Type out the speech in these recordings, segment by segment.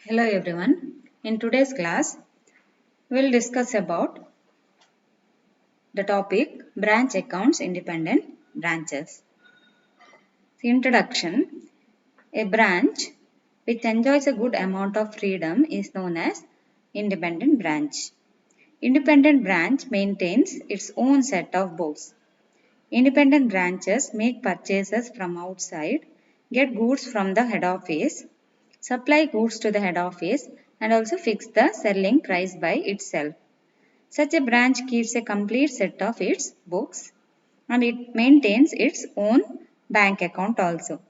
Hello everyone. In today's class, we'll discuss about the topic branch accounts independent branches. Introduction. A branch which enjoys a good amount of freedom is known as independent branch. Independent branch maintains its own set of books. Independent branches make purchases from outside, get goods from the head office, supply goods to the head office, and also fix the selling price by itself. Such a branch keeps a complete set of its books and it maintains its own bank account also.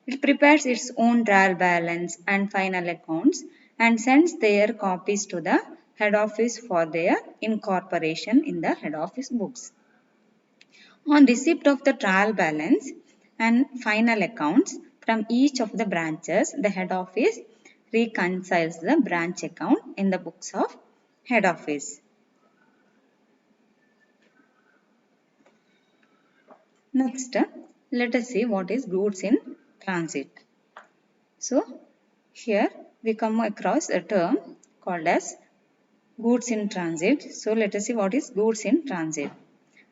It prepares its own trial balance and final accounts and sends their copies to the head office for their incorporation in the head office books. On receipt of the trial balance and final accounts from each of the branches, the head office reconciles the branch account in the books of head office. Next, let us see what is goods in transit. So, here we come across a term called as goods in transit. So, let us see what is goods in transit.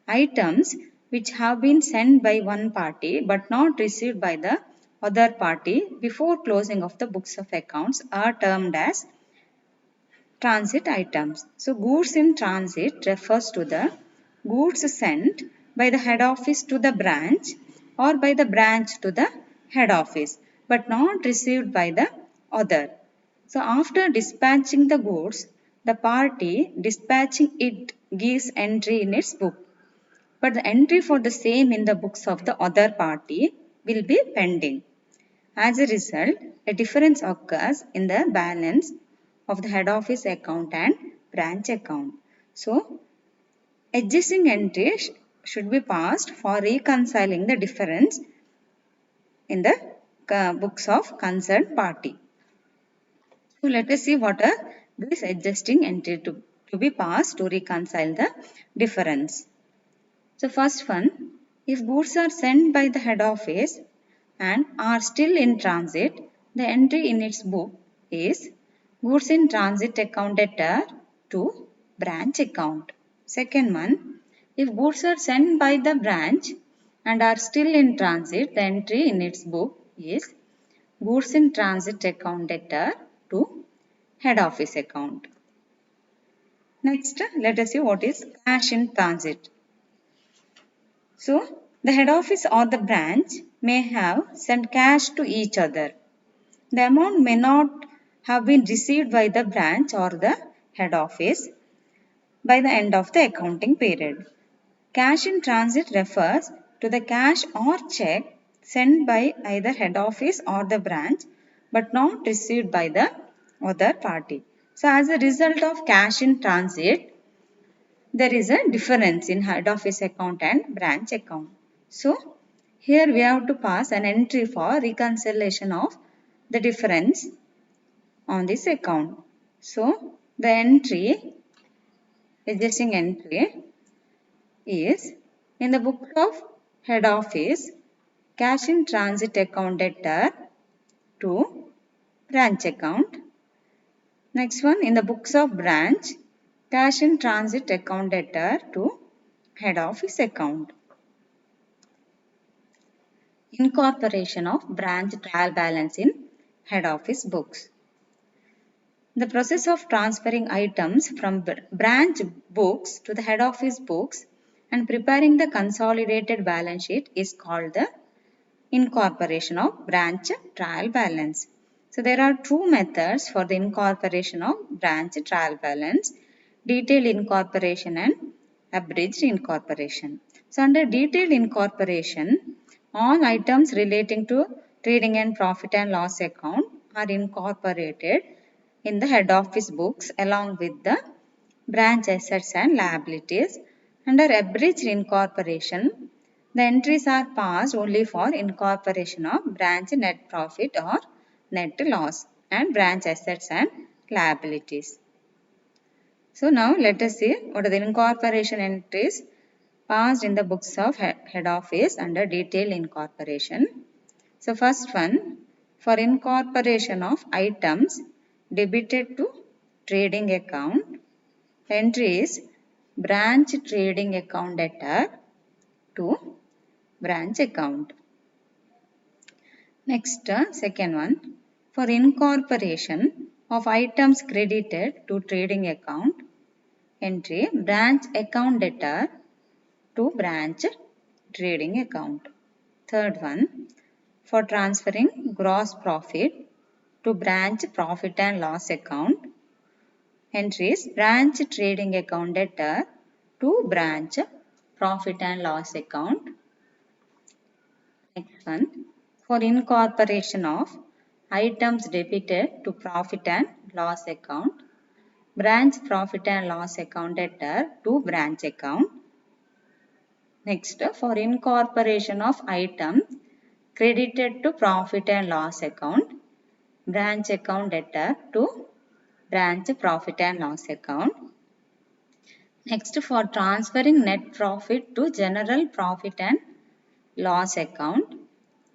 Items which have been sent by one party but not received by the other party before closing of the books of accounts are termed as transit items. So, goods in transit refers to the goods sent by the head office to the branch or by the branch to the head office but not received by the other. So, after dispatching the goods, the party dispatching it gives entry in its book, but the entry for the same in the books of the other party will be pending. As a result, a difference occurs in the balance of the head office account and branch account. So, adjusting entry should be passed for reconciling the difference in the books of concerned party. So, let us see what are these adjusting entry to be passed to reconcile the difference. So, first one, if goods are sent by the head office and are still in transit, the entry in its book is goods in transit account debtor to branch account. Second one, if goods are sent by the branch and are still in transit, the entry in its book is goods in transit account debtor to head office account. Next, let us see what is cash in transit. So, the head office or the branch may have sent cash to each other. The amount may not have been received by the branch or the head office by the end of the accounting period. Cash in transit refers to the cash or check sent by either head office or the branch but not received by the other party. So, as a result of cash in transit, there is a difference in head office account and branch account. So, here we have to pass an entry for reconciliation of the difference on this account. So, the entry, adjusting entry is in the book of head office, cash in transit account debtor to branch account. Next one, in the books of branch, cash in transit account debtor to head office account. Incorporation of branch trial balance in head office books. The process of transferring items from branch books to the head office books and preparing the consolidated balance sheet is called the incorporation of branch trial balance. So there are two methods for the incorporation of branch trial balance: detailed incorporation and abridged incorporation. So under detailed incorporation, all items relating to trading and profit and loss account are incorporated in the head office books along with the branch assets and liabilities. Under abridged incorporation, the entries are passed only for incorporation of branch net profit or net loss and branch assets and liabilities. So now let us see what are the incorporation entries passed in the books of head office under detailed incorporation. So first one, for incorporation of items debited to trading account. Entry is branch trading account debtor to branch account. Next, second one, for incorporation of items credited to trading account, entry branch account debtor to branch trading account. Third one, for transferring gross profit to branch profit and loss account, entries branch trading account debtor to branch profit and loss account. Next one, for incorporation of items debited to profit and loss account, branch profit and loss account debtor to branch account. Next, for incorporation of items credited to profit and loss account, branch account debtor to branch profit and loss account. Next, for transferring net profit to general profit and loss account,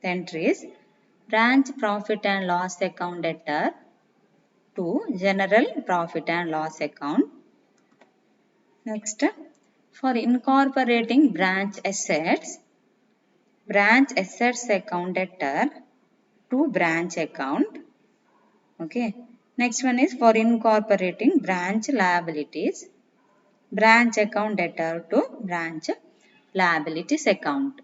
the entries branch profit and loss account debtor to general profit and loss account. Next, for incorporating branch assets account debtor to branch account. Okay. Next one is for incorporating branch liabilities, branch account debtor to branch liabilities account.